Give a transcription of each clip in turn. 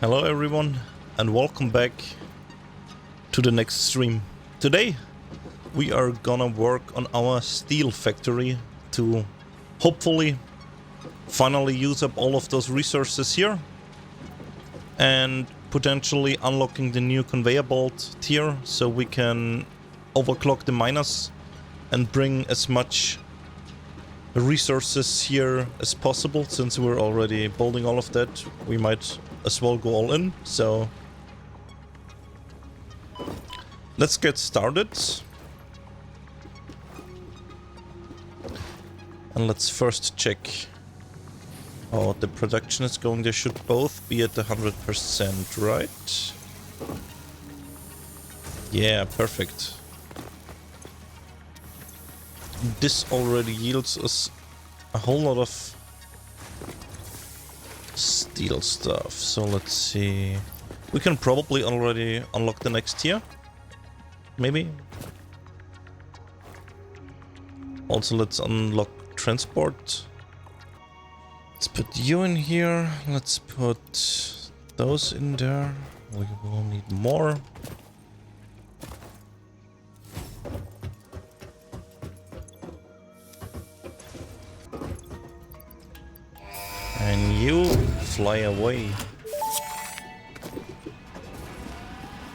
Hello everyone and welcome back to the next stream. Today we are gonna work on our steel factory to hopefully finally use up all of those resources here and potentially unlocking the new conveyor belt tier so we can overclock the miners and bring as much resources here as possible. Since we're already building all of that, we might as well go all in, so let's get started. And let's first check how the production is going. They should both be at 100%, right? Yeah, perfect. This already yields us a whole lot of steel stuff, so let's see. We can probably already unlock the next tier, maybe. Also, let's unlock transport. Let's put you in here. Let's put those in there. We will need more. And you fly away.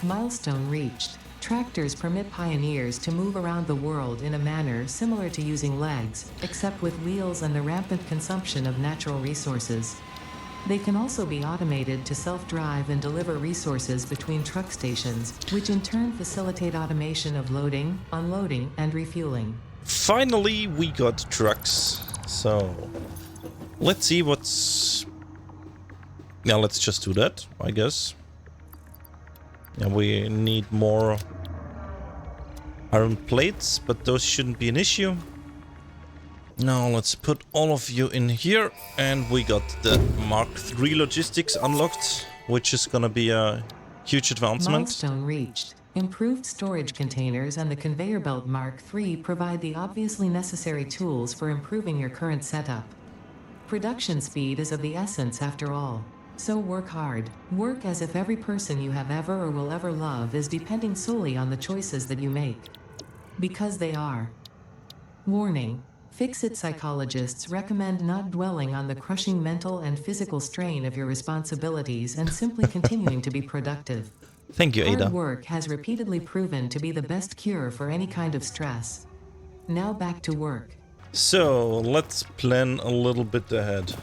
Milestone reached. Tractors permit pioneers to move around the world in a manner similar to using legs, except with wheels and the rampant consumption of natural resources. They can also be automated to self-drive and deliver resources between truck stations, which in turn facilitate automation of loading, unloading, and refueling. Finally, we got trucks. So let's see what's... Yeah, let's just do that, I guess. Yeah, we need more iron plates, but those shouldn't be an issue. Now let's put all of you in here, and we got the Mark III logistics unlocked, which is gonna be a huge advancement. Milestone reached. Improved storage containers and the conveyor belt Mark III provide the obviously necessary tools for improving your current setup. Production speed is of the essence after all. So work hard. Work as if every person you have ever or will ever love is depending solely on the choices that you make. Because they are. Warning. Fix-it psychologists recommend not dwelling on the crushing mental and physical strain of your responsibilities and simply continuing to be productive. Thank you, Ada. Hard work has repeatedly proven to be the best cure for any kind of stress. Now back to work. So let's plan a little bit ahead.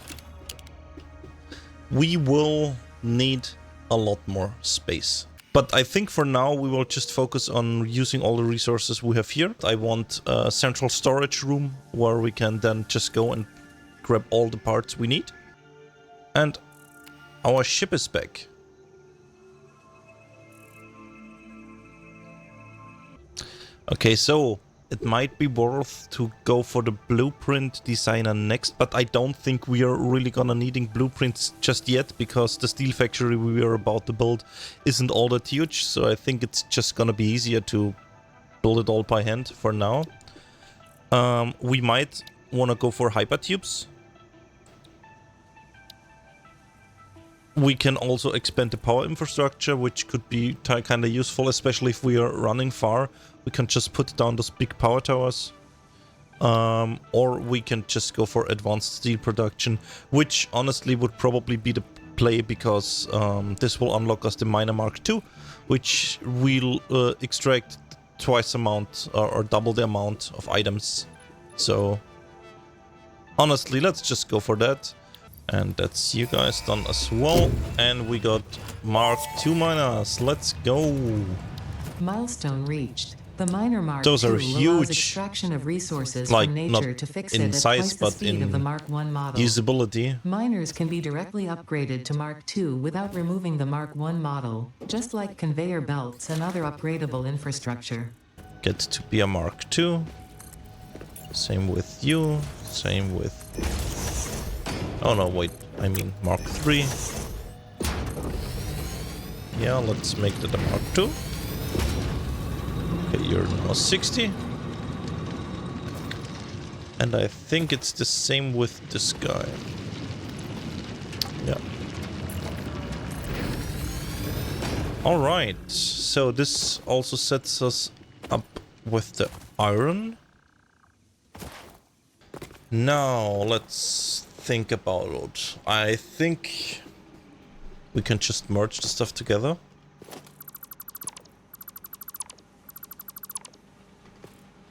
We will need a lot more space. But I think for now we will just focus on using all the resources we have here. I want a central storage room where we can then just go and grab all the parts we need. And our ship is back. Okay, so it might be worth to go for the blueprint designer next, but I don't think we are really gonna needing blueprints just yet, because the steel factory we are about to build isn't all that huge, so I think it's just gonna be easier to build it all by hand for now. We might wanna go for hypertubes. We can also expand the power infrastructure, which could be kind of useful, especially if we are running far. We can just put down those big power towers. Or we can just go for advanced steel production, which honestly would probably be the play, because this will unlock us the miner Mark II, which will extract twice amount or double the amount of items. So honestly, let's just go for that. And that's you guys done as well. And we got Mark II miners. Let's go. Milestone reached. The miner Mark Those are II allows huge. Extraction of resources Like, from not nature to fix in it at size, twice the but speed in of the Mark I model. usability. Miners can be directly upgraded to Mark II without removing the Mark I model, just like conveyor belts and other upgradable infrastructure. Get to be a Mark II. Same with you. Same with... Oh no, wait. I mean Mark III. Yeah, let's make that a Mark II. Okay, you're now 60. And I think it's the same with this guy. Yeah. All right, so this also sets us up with the iron. Now let's think about it. I think we can just merge the stuff together.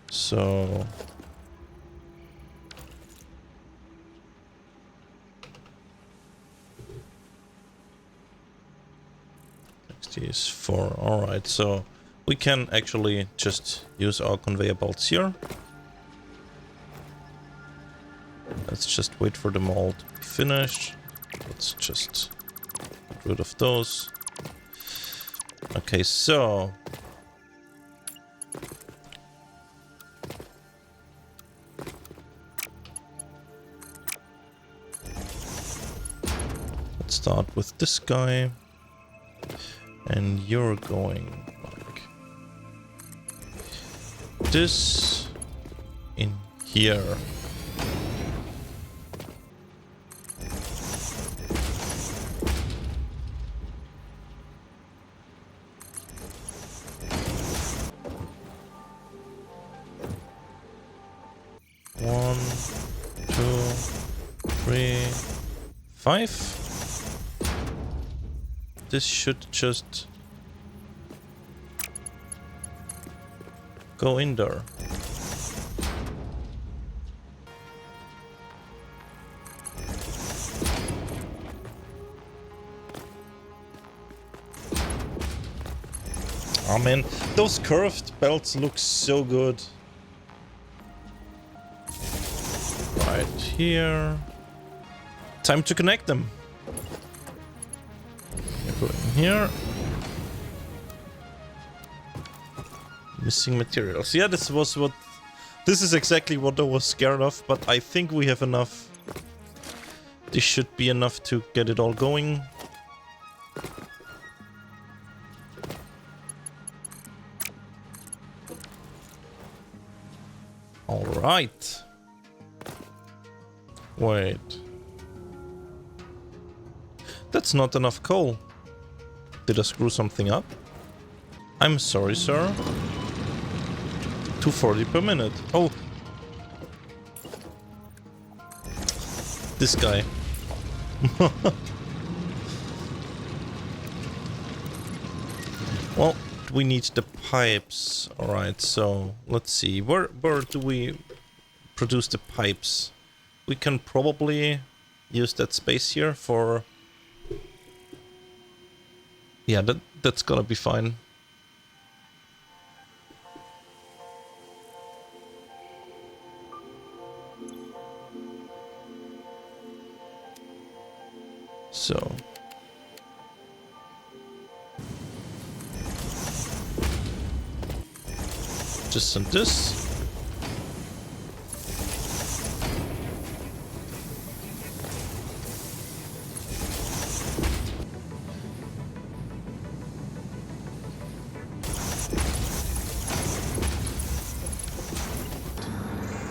So is 4. All right, so we can actually just use our conveyor belts here. Let's just wait for them all to be finished. Let's just get rid of those. Okay, so let's start with this guy. And you're going like this in here. One, 2, 3, 5. This should just go in there. Oh man, those curved belts look so good. Right here. Time to connect them. Go in here. Missing materials. Yeah, this is exactly what I was scared of, but I think we have enough. This should be enough to get it all going. All right. Wait. That's not enough coal. Did I screw something up? I'm sorry, sir. 240 per minute. Oh. This guy. Well, we need the pipes. Alright, so let's see. Where do we produce the pipes? We can probably use that space here for... Yeah, that's gonna be fine. So just send this.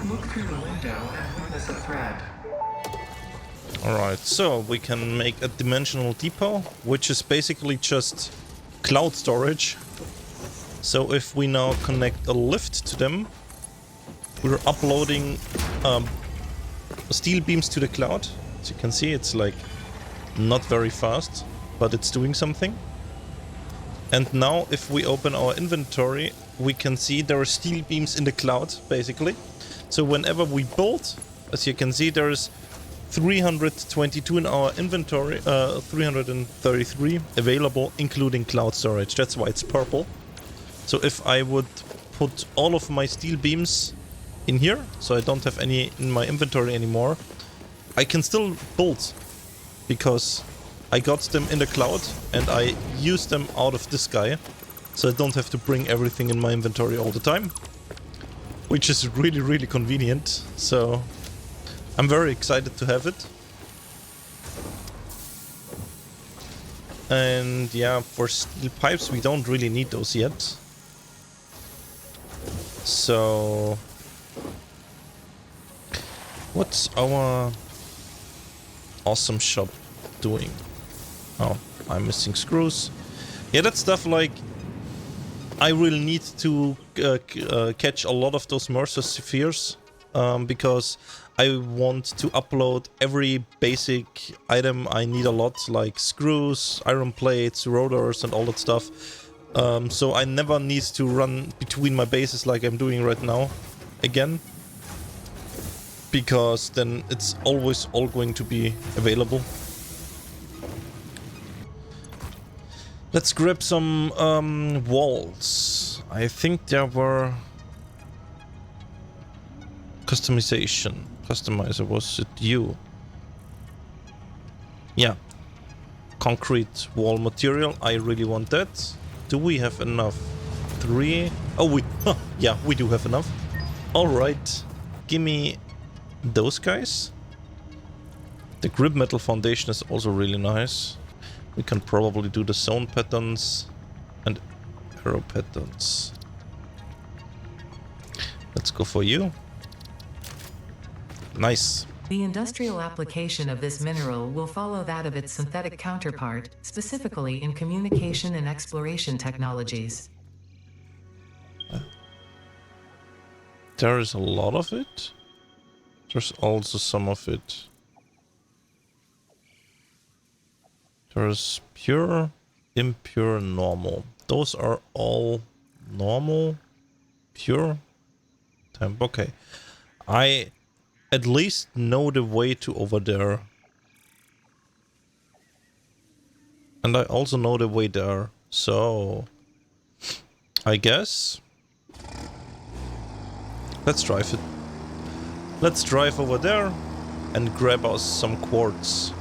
Look through the window and witness a thread. Alright, so we can make a dimensional depot, which is basically just cloud storage. So if we now connect a lift to them, we're uploading steel beams to the cloud. As you can see, it's like not very fast, but it's doing something. And now if we open our inventory, we can see there are steel beams in the cloud, basically. So whenever we build, as you can see, there is 322 in our inventory, 333 available, including cloud storage. That's why it's purple. So if I would put all of my steel beams in here, so I don't have any in my inventory anymore, I can still build, because I got them in the cloud and I use them out of this guy. So I don't have to bring everything in my inventory all the time, which is really, really convenient. So I'm very excited to have it. And yeah, for steel pipes, we don't really need those yet. So what's our awesome shop doing? Oh, I'm missing screws. Yeah, that stuff like... I really need to catch a lot of those Mercer spheres because I want to upload every basic item I need a lot, like screws, iron plates, rotors and all that stuff. So I never need to run between my bases like I'm doing right now again. Because then it's always all going to be available. Let's grab some walls. I think there were... Customization. Customizer, was it you? Yeah. Concrete wall material. I really want that. Do we have enough? 3? Oh, yeah, we do have enough. Alright. Give me those guys. The grip metal foundation is also really nice. We can probably do the zone patterns and arrow patterns. Let's go for you. Nice. The industrial application of this mineral will follow that of its synthetic counterpart, specifically in communication and exploration technologies. There is a lot of it. There's also some of it. There's pure, impure, normal. Those are all normal, pure, temp. Okay. I at least know the way to over there. And I also know the way there. So, I guess let's drive it. Let's drive over there and grab us some quartz.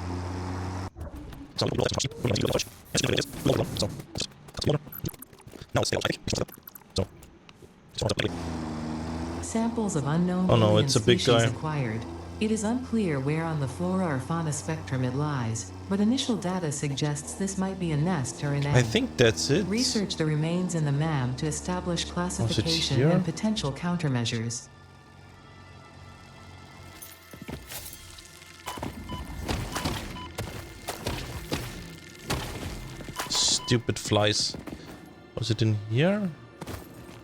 Samples of unknown Oh no, alien it's a big species guy. acquired. It is unclear where on the flora or fauna spectrum it lies, but initial data suggests this might be a nest or an egg. I think that's it. Research the remains in the MAM to establish classification here? and potential countermeasures. Stupid flies. Was it in here?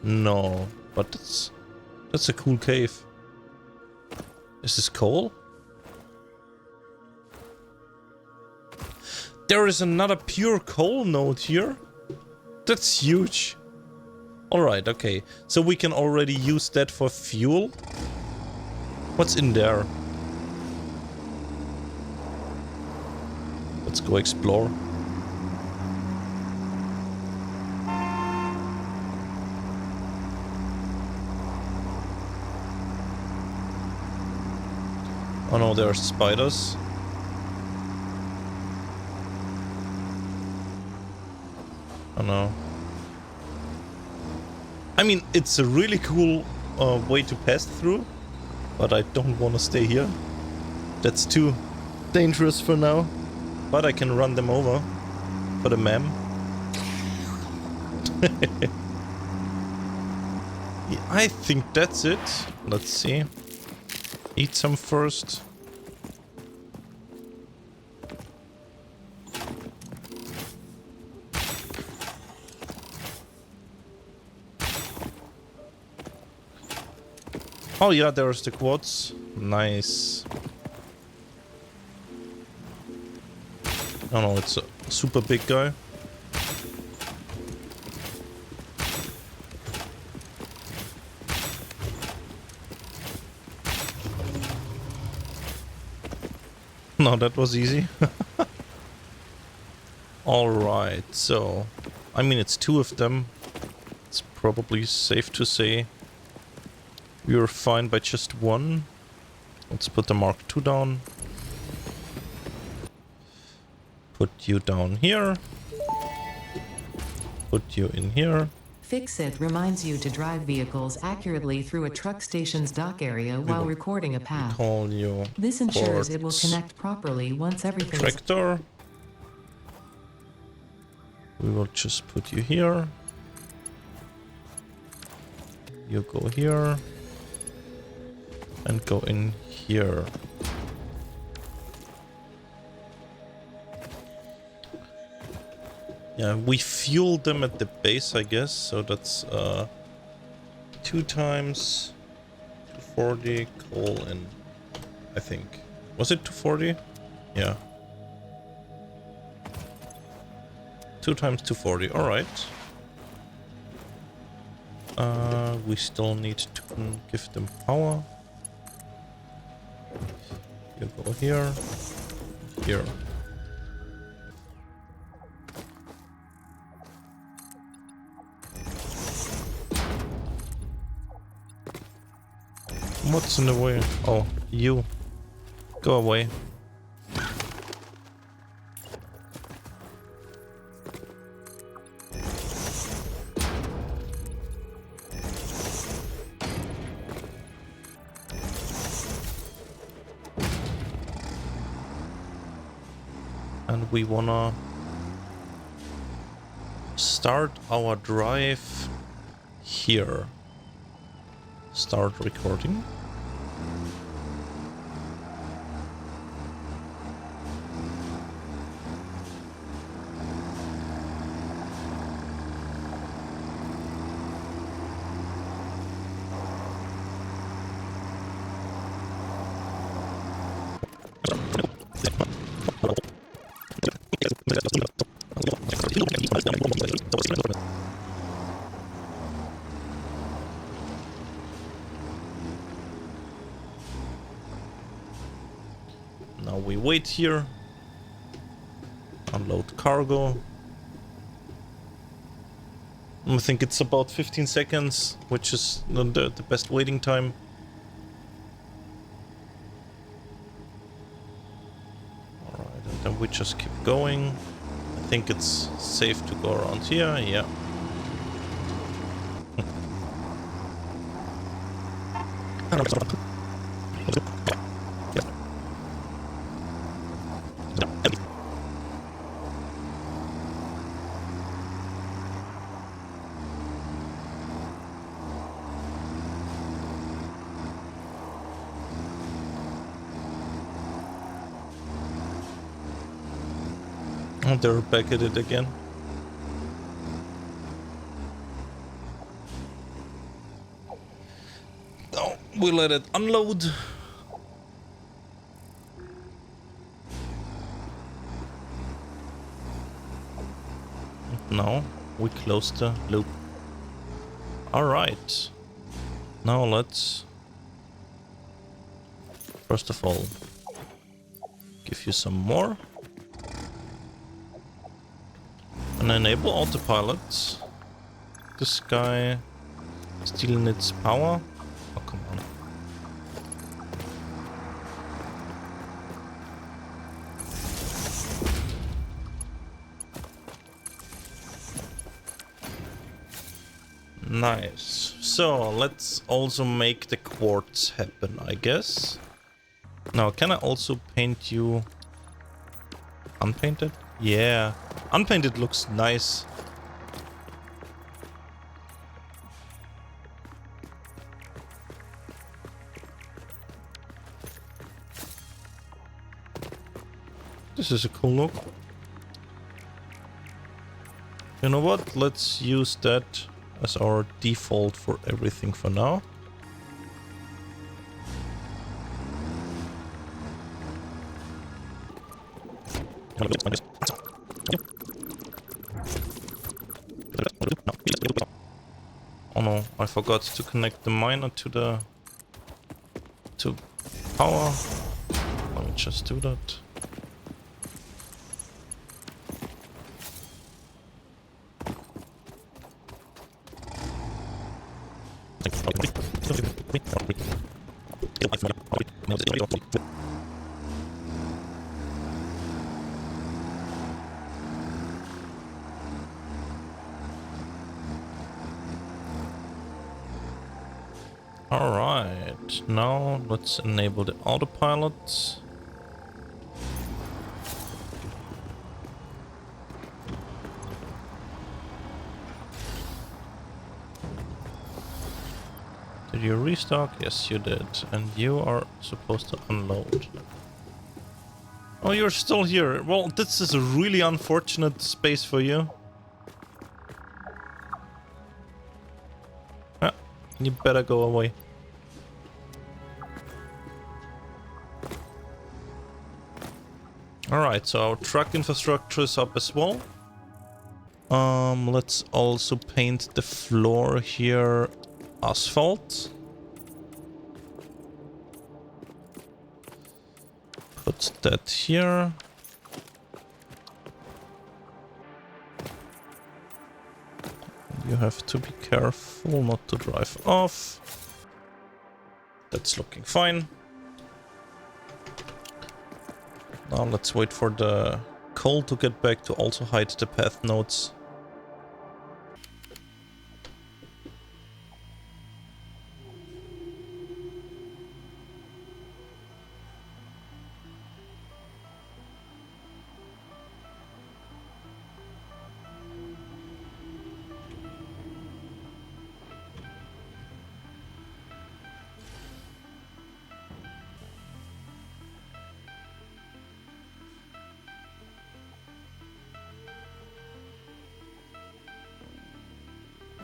No, but that's a cool cave. Is this coal? There is another pure coal node here. That's huge. Alright, okay. So we can already use that for fuel. What's in there? Let's go explore. Oh no, there are spiders. Oh no. I mean, it's a really cool way to pass through, but I don't want to stay here. That's too dangerous for now. But I can run them over for the ma'am. Yeah, I think that's it. Let's see. Eat some first. Oh yeah, there's the Quartz. Nice. Oh no, it's a super big guy. No, that was easy. Alright, so... I mean, it's 2 of them. It's probably safe to say we were fine by just 1. Let's put the Mark II down. Put you down here. Put you in here. Fix-It reminds you to drive vehicles accurately through a truck station's dock area while recording a path. Call you This ensures it will Quartz. connect properly once everything is... Tractor. We will just put you here. You go here. And go in here. Yeah, we fueled them at the base, I guess. So that's 2 times 240 coal and I think. Was it 240? Yeah. 2 times 240. All right. We still need to give them power. You go here. Here. What's in the way? Oh, you. Go away. And we wanna start our drive here. Start recording. Now we wait here, unload cargo. I think it's about 15 seconds, which is the best waiting time. Alright, and then we just keep going. I think it's safe to go around here, yeah. And they're back at it again. Now we let it unload. Now we close the loop. Alright. Now let's first of all give you some more. And enable autopilot. This guy still needs power. Oh, come on. Nice. So let's also make the quartz happen, I guess. Now, can I also paint you unpainted? Yeah. Unpainted looks nice. This is a cool look. You know what? Let's use that as our default for everything for now. Oh no, I forgot to connect the miner to power. Let me just do that. Alright, now let's enable the autopilot. Did you restock? Yes, you did. And you are supposed to unload. Oh, you're still here. Well, this is a really unfortunate space for you. You better go away. Alright, so our truck infrastructure is up as well. Let's also paint the floor here asphalt. Put that here. You have to be careful not to drive off. That's looking fine. Now let's wait for the coal to get back to also hide the path nodes.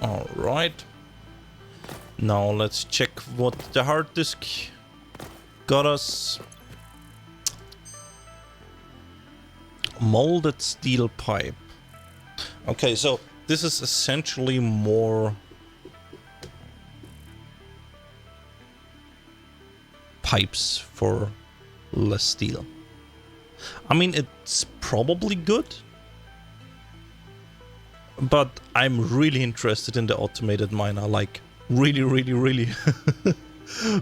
Alright. Now let's check what the hard disk got us. Molded steel pipe. Okay, so this is essentially more pipes for less steel. I mean, it's probably good. But I'm really interested in the automated miner, like really.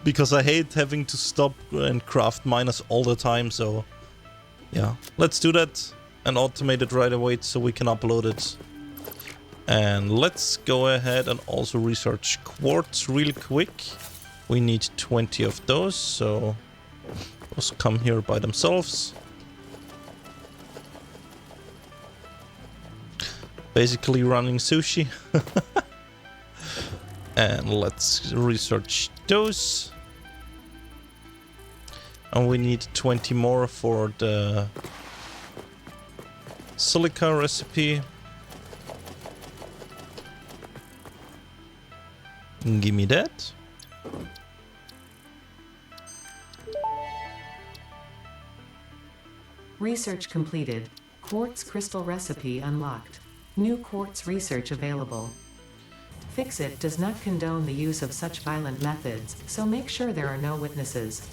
Because I hate having to stop and craft miners all the time, so yeah. Let's do that and automate it right away so we can upload it. And let's go ahead and also research quartz real quick. We need 20 of those, so those come here by themselves. Basically running sushi. And let's research those. And we need 20 more for the silica recipe. Give me that. Research completed. Quartz crystal recipe unlocked. New quartz research available. Fix-It does not condone the use of such violent methods, so make sure there are no witnesses.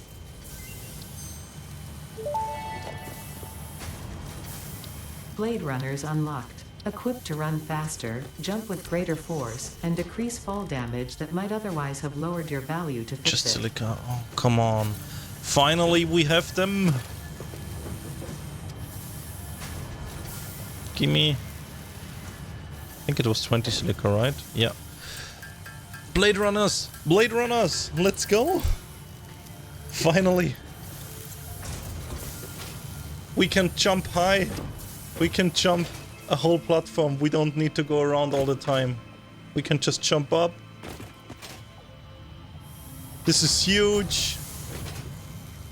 Blade Runners unlocked. Equipped to run faster, jump with greater force, and decrease fall damage that might otherwise have lowered your value to Fix-It. Just silica. Oh, come on. Finally, we have them. Gimme. I think it was 20 silica, right? Yeah. Blade Runners! Blade Runners! Let's go! Finally! We can jump high! We can jump a whole platform. We don't need to go around all the time. We can just jump up. This is huge!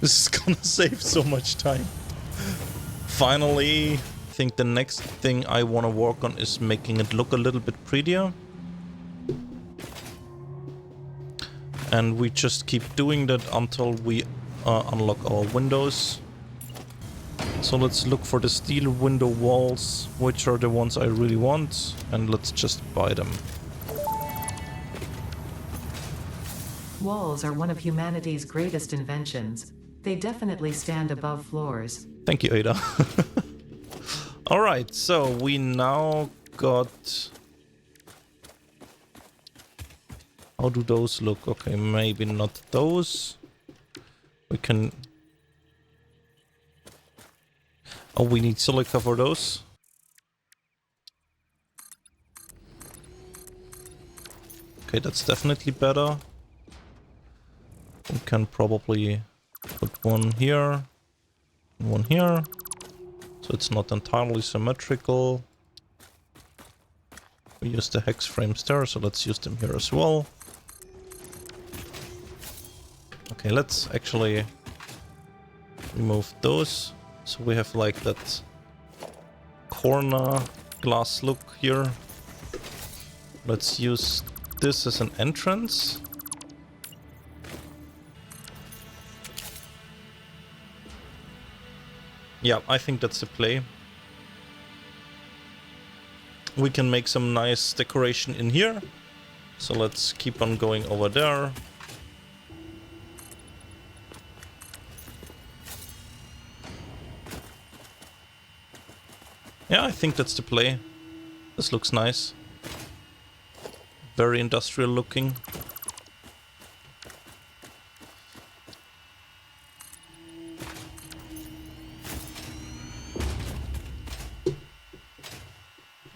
This is gonna save so much time. Finally! I think the next thing I want to work on is making it look a little bit prettier. And we just keep doing that until we unlock our windows. So let's look for the steel window walls, which are the ones I really want, and let's just buy them. Walls are one of humanity's greatest inventions. They definitely stand above floors. Thank you, Ada. Alright, so we now got... How do those look? Okay, maybe not those. We can... Oh, we need silica for those. Okay, that's definitely better. We can probably put one here, and one here. So it's not entirely symmetrical. We use the hex frames there, so let's use them here as well. Okay, let's actually remove those. So we have like that corner glass look here. Let's use this as an entrance. Yeah, I think that's the play. We can make some nice decoration in here. So let's keep on going over there. Yeah, I think that's the play. This looks nice. Very industrial looking.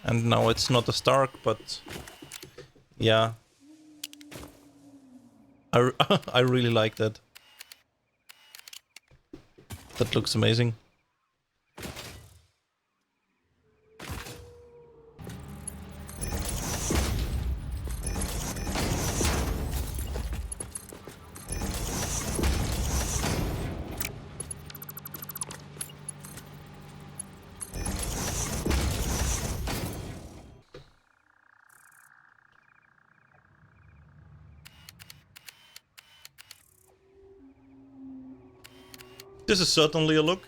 And now it's not as dark, but yeah. I really like that. That looks amazing. This is certainly a look.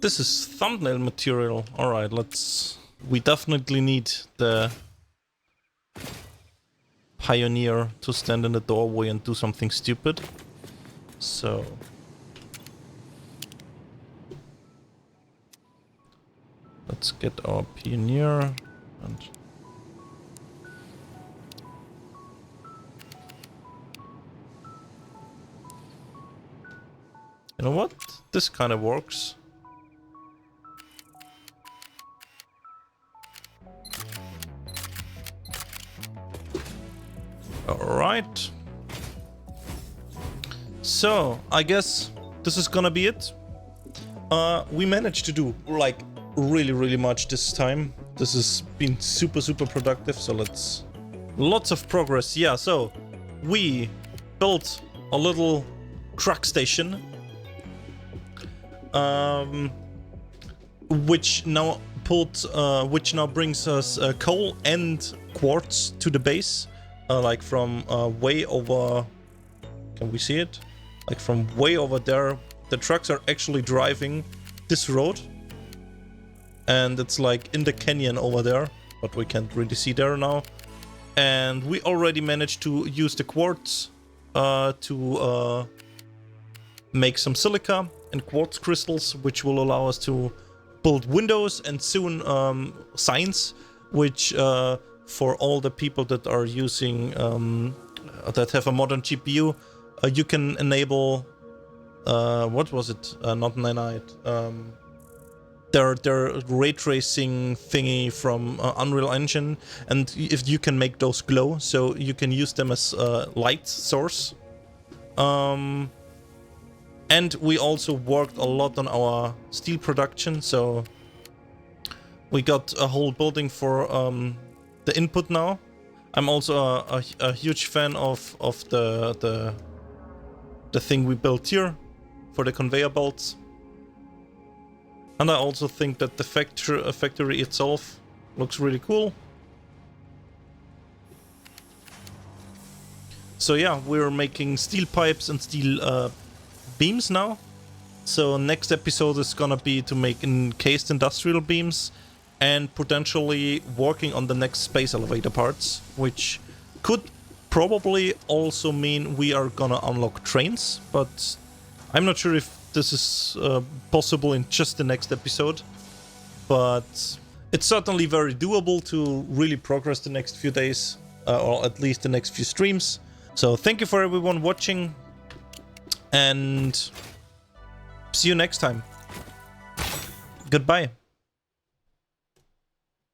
This is thumbnail material. Alright, let's... We definitely need the pioneer to stand in the doorway and do something stupid. So... let's get our pioneer and... You know what? This kind of works. Alright. So, I guess this is gonna be it. We managed to do, like, really much this time. This has been super productive, so let's... Lots of progress, yeah, so... We built a little truck station. Which now brings us coal and quartz to the base. Like from way over... Can we see it? Like from way over there, the trucks are actually driving this road. And it's like in the canyon over there, but we can't really see there now. And we already managed to use the quartz to make some silica and quartz crystals, which will allow us to build windows and soon signs, which... for all the people that are using, that have a modern GPU, you can enable, what was it? Not nanite. Their ray tracing thingy from Unreal Engine, and if you can make those glow, so you can use them as a light source. And we also worked a lot on our steel production, so we got a whole building for the input now. I'm also a huge fan of the thing we built here for the conveyor belts. And I also think that the factory itself looks really cool. So yeah, we're making steel pipes and steel beams now. So next episode is gonna be to make encased industrial beams, and potentially working on the next space elevator parts, which could probably also mean we are gonna unlock trains, but I'm not sure if this is possible in just the next episode. But it's certainly very doable to really progress the next few days, or at least the next few streams. So thank you for everyone watching, and see you next time. Goodbye.